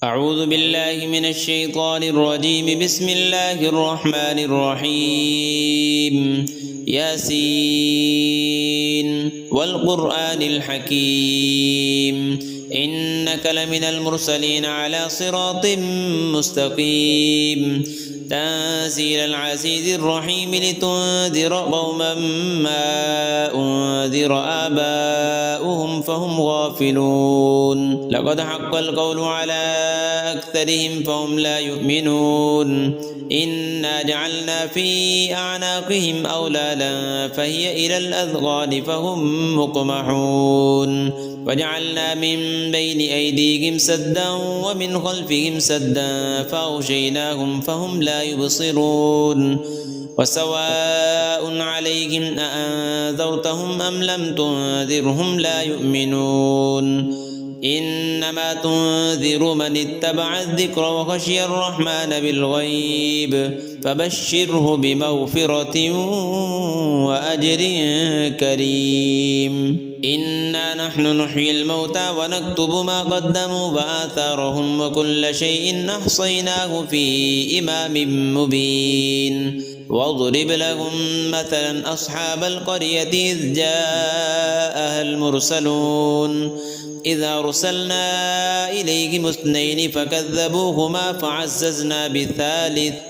أعوذ بالله من الشيطان الرجيم. بسم الله الرحمن الرحيم. ياسين والقرآن الحكيم إنك لمن المرسلين على صراط مستقيم تنزيل العزيز الرحيم لتنذر قوما ما أنذر آباؤهم فهم غافلون. لقد حق القول على أكثرهم فهم لا يؤمنون. إنا جعلنا في أعناقهم أغلالا فهي إلى الأذقان فهم مقمحون. وجعلنا من بين أيديهم سدا ومن خلفهم سدا فأغشيناهم فهم لا يبصرون. وسواء عليهم أأنذرتهم أم لم تنذرهم لا يؤمنون. إنما تنذر من اتبع الذكر وخشي الرحمن بالغيب فبشره بمغفرة وأجر كريم. إنا نحن نحيي الموتى ونكتب ما قدموا وآثارهم وكل شيء أحصيناه في إمام مبين. واضرب لهم مثلا أصحاب القرية إذ جاءها المرسلون إذ أرسلنا إليهم اثنين فكذبوهما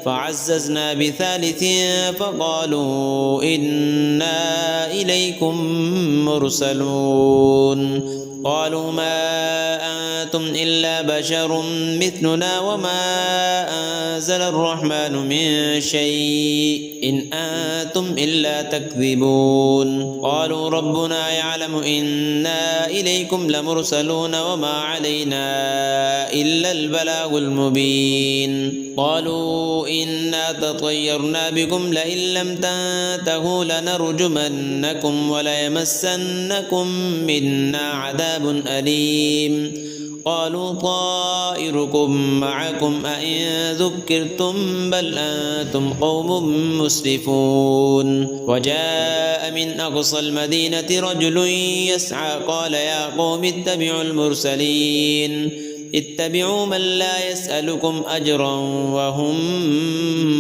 فعززنا بثالث فقالوا إنا إليكم مرسلون. قالوا ما أنتم إلا بشر مثلنا وما أنزل الرحمن من شيء إن أنتم إلا تكذبون. قالوا ربنا يعلم إنا إليكم لمرسلون وما علينا إلا البلاغ المبين. قالوا إنا تطيرنا بكم لئن لم تنتهوا لنرجمنكم وليمسنكم منا عذاب أليم. قالوا طائركم معكم أئن ذكرتم بل أنتم قوم مسرفون. وجاء من أقصى المدينة رجل يسعى قال يا قوم اتبعوا المرسلين اتبعوا من لا يسألكم أجرا وهم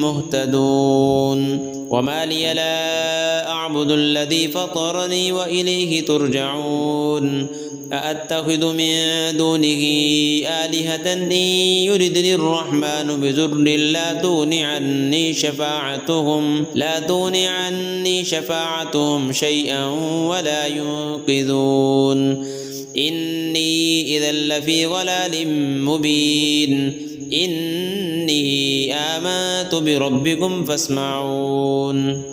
مهتدون. وما لي لا أعبد الذي فطرني وإليه ترجعون. أأتخذ من دونه آلهة إن يردني الرحمن بضر لا تغني عني شفاعتهم شيئا ولا ينقذون. إني إذا لفي ضلال مبين. إني آمنت بربكم فاسمعون.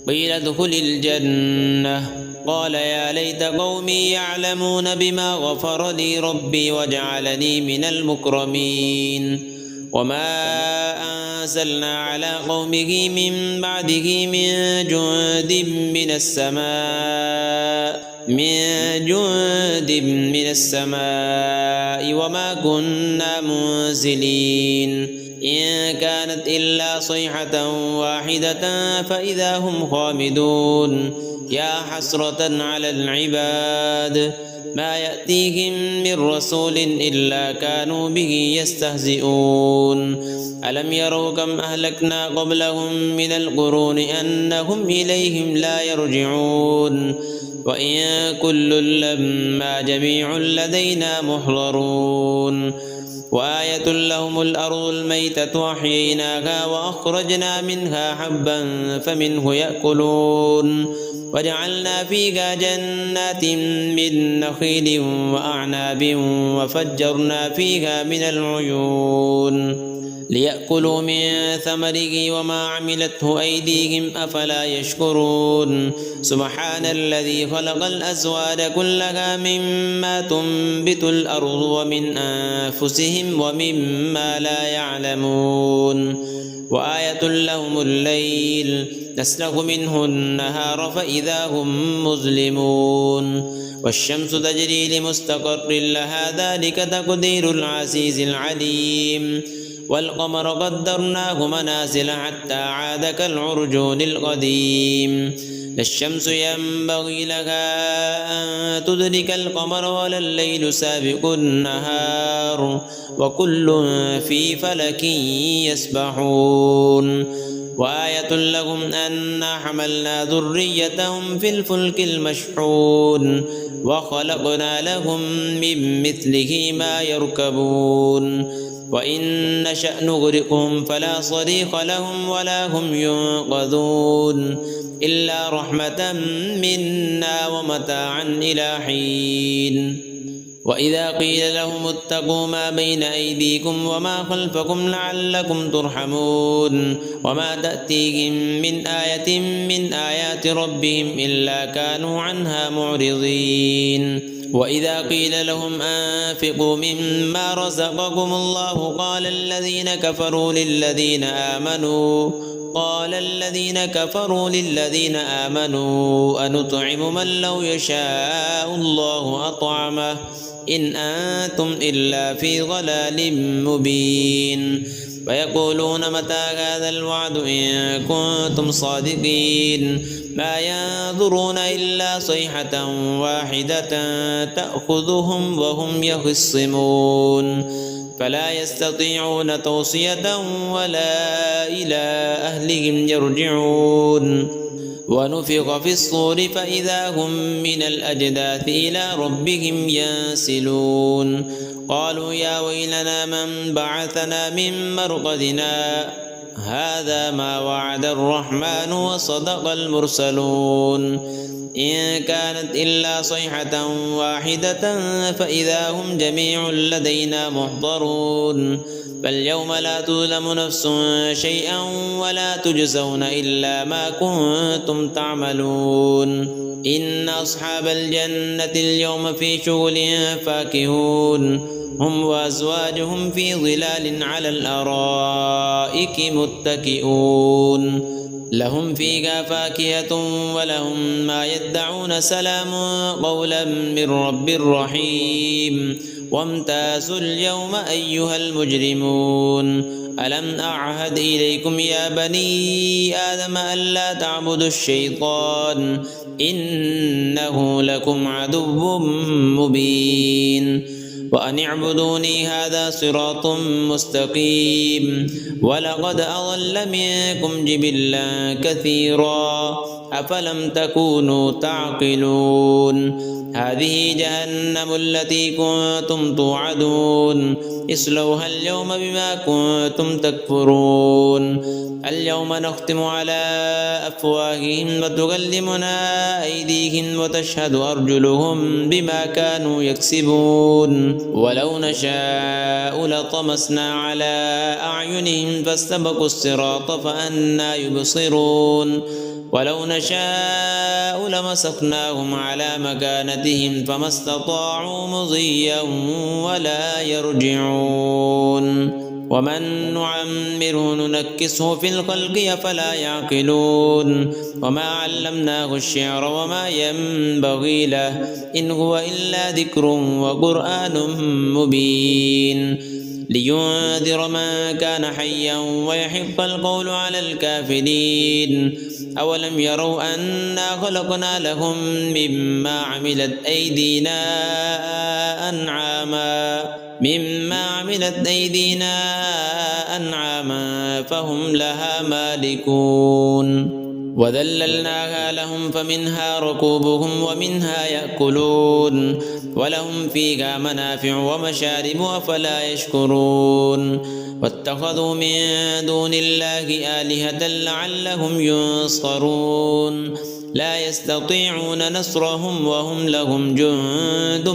قيل ادخل الجنة قال يا ليت قومي يعلمون بما غفر لي ربي وجعلني من المكرمين. وما أنزلنا على قومه من بعده من جند من السماء وما كنا منزلين. إن كانت إلا صيحة واحدة فإذا هم خامدون. يا حسرة على العباد ما يأتيهم من رسول إلا كانوا به يستهزئون. ألم يروا كم أهلكنا قبلهم من القرون أنهم إليهم لا يرجعون. وإن كل لما جميع لدينا محضرون. وآية لهم الأرض الميتة أحييناها وأخرجنا منها حبا فمنه يأكلون. وجعلنا فيها جنات من نخيل وأعناب وفجرنا فيها من العيون ليأكلوا من ثمره وما عملته أيديهم أفلا يشكرون. سبحان الذي خلق الأزواج كلها مما تنبت الأرض ومن أنفسهم ومما لا يعلمون. وآية لهم الليل نسلخ منه النهار فإذا هم مظلمون. والشمس تجري لمستقر لها ذلك تقدير العزيز العليم. والقمر قدرناه منازل حتى عاد كالعرجون القديم. لا الشمس ينبغي لها أن تدرك القمر ولا الليل سابق النهار وكل في فلك يسبحون وآية لهم أنا حملنا ذريتهم في الفلك المشحون وخلقنا لهم من مثله ما يركبون وإن نشأ نغرقهم فلا صريخ لهم ولا هم ينقذون إلا رحمة منا ومتاعا إلى حين وإذا قيل لهم اتقوا ما بين أيديكم وما خلفكم لعلكم ترحمون وما تأتيهم من آية من آيات ربهم إلا كانوا عنها معرضين وإذا قيل لهم أنفقوا مما رزقكم الله قال الذين كفروا للذين آمنوا أنطعم من لو يشاء الله أطعمه إن أنتم إلا في ضلال مبين ويقولون متى هذا الوعد إن كنتم صادقين ما ينظرون إلا صيحة واحدة تأخذهم وهم يخصمون فلا يستطيعون توصية ولا إلى أهلهم يرجعون ونفخ في الصور فإذا هم من الأجداث إلى ربهم ينسلون قالوا يا ويلنا من بعثنا من مرقدنا هذا ما وعد الرحمن وصدق المرسلون إن كانت إلا صيحة واحدة فإذا هم جميع لدينا محضرون فاليوم لا تظلم نفس شيئا ولا تجزون إلا ما كنتم تعملون إن أصحاب الجنة اليوم في شغل فاكهون هم وأزواجهم في ظلال على الأرائك متكئون لهم فيها فاكهة ولهم ما يدعون سلام قولا من رب رحيم وامتازوا اليوم أيها المجرمون ألم أعهد إليكم يا بني آدم ألا تعبدوا الشيطان إنه لكم عدو مبين وأن اعبدوني هذا صراط مستقيم ولقد أضل منكم جبلا كثيرا أفلم تكونوا تعقلون هذه جهنم التي كنتم توعدون اصلوها اليوم بما كنتم تكفرون اليوم نختم على أفواههم وتكلمنا أيديهم وتشهد أرجلهم بما كانوا يكسبون ولو نشاء لطمسنا على أعينهم فاستبقوا الصراط فأنى يبصرون ولو نشاء لمسخناهم على مكانتهم فما استطاعوا مضيا ولا يرجعون ومن نعمره ننكسه في الخلق أفلا يعقلون وما علمناه الشعر وما ينبغي له إن هو إلا ذكر وقرآن مبين لينذر من كان حيا ويحق القول على الكافرين أولم يروا أنا خلقنا لهم مما عملت أيدينا أنعاما فهم لها مالكون وذللناها لهم فمنها ركوبهم ومنها يأكلون ولهم فيها منافع ومشارب أفلا يشكرون واتخذوا من دون الله آلهة لعلهم ينصرون لا يستطيعون نصرهم وهم لهم جند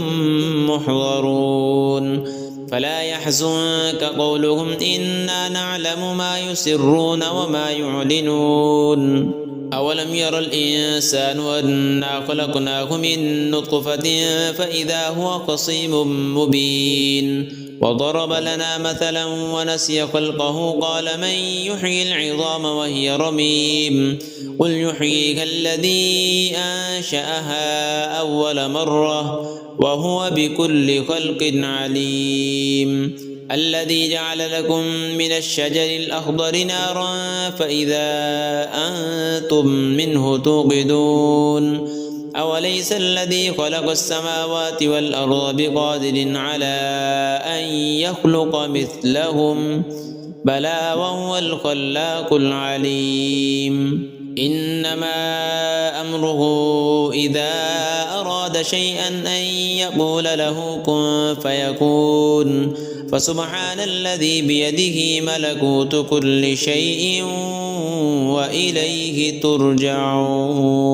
محضرون فلا يحزنك قولهم إنا نعلم ما يسرون وما يعلنون أولم ير الإنسان أنا خلقناه من نطفة فإذا هو خصيم مبين وضرب لنا مثلا ونسي خلقه قال من يحيي العظام وهي رميم قل يحييها الذي أنشأها أول مرة وهو بكل خلق عليم الذي جعل لكم من الشجر الأخضر نارا فإذا أنتم منه توقدون أوليس الذي خلق السماوات والأرض بقادر على أن يخلق مثلهم بلى وهو الخلاق العليم إنما أمره إذا أراد شيئا أن يقول له كن فيكون فسبحان الذي بيده ملكوت كل شيء وإليه ترجعون.